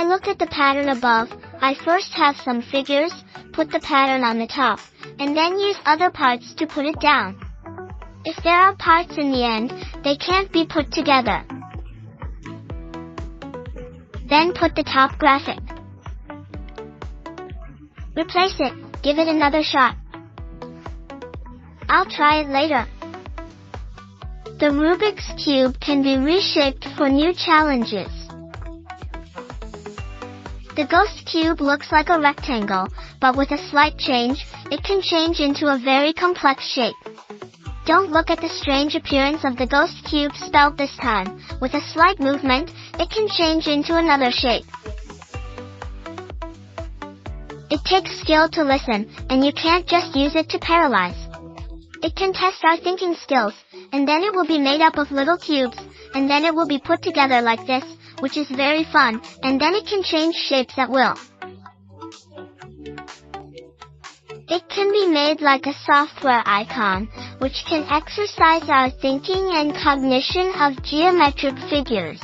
I looked at the pattern above, I first have some figures, put the pattern on the top, and then use other parts to put it down. If there are parts in the end, they can't be put together. Then put the top graphic. Replace it, give it another shot. I'll try it later. The Rubik's Cube can be reshaped for new challenges. The ghost cube looks like a rectangle, but with a slight change, it can change into a very complex shape. Don't look at the strange appearance of the ghost cube spelled this time. With a slight movement, it can change into another shape. It takes skill to listen, and you can't just use it to paralyze. It can test our thinking skills, and then it will be made up of little cubes, and then it will be put together like this, which is very fun, and then it can change shapes at will. It can be made like a software icon, which can exercise our thinking and cognition of geometric figures.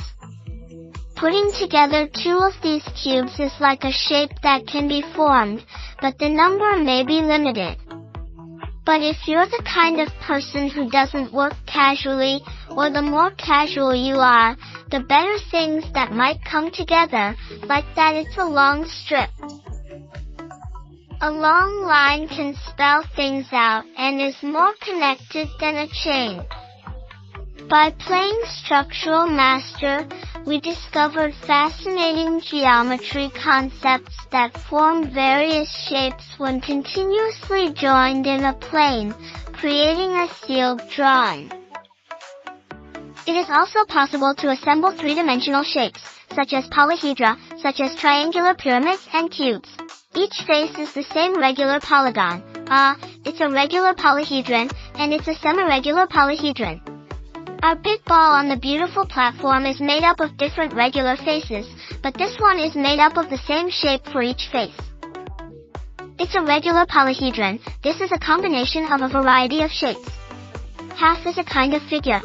Putting together two of these cubes is like a shape that can be formed, but the number may be limited. But if you're the kind of person who doesn't work casually, or the more casual you are, the better things that might come together, like that it's a long strip. A long line can spell things out and is more connected than a chain. By playing Structural Master, we discovered fascinating geometry concepts that form various shapes when continuously joined in a plane, creating a sealed drawing. It is also possible to assemble three-dimensional shapes, such as polyhedra, such as triangular pyramids and cubes. Each face is the same regular polygon. It's a regular polyhedron, and it's a semi-regular polyhedron. Our big ball on the beautiful platform is made up of different regular faces, but this one is made up of the same shape for each face. It's a regular polyhedron. This is a combination of a variety of shapes. Half is a kind of figure.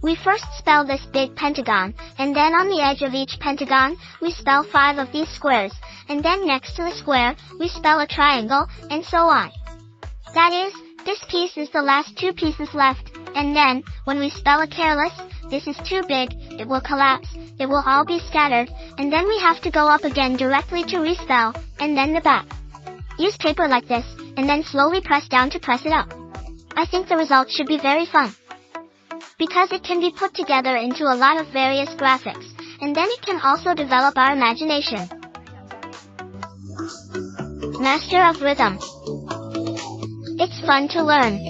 We first spell this big pentagon, and then on the edge of each pentagon, we spell 5 of these squares, and then next to the square, we spell a triangle, and so on. That is, this piece is the last 2 pieces left, and then, when we spell a careless, this is too big, it will collapse, it will all be scattered, and then we have to go up again directly to respell, and then the back. Use paper like this, and then slowly press down to press it up. I think the result should be very fun. Because it can be put together into a lot of various graphics, and then it can also develop our imagination. Master of Rhythm. It's fun to learn.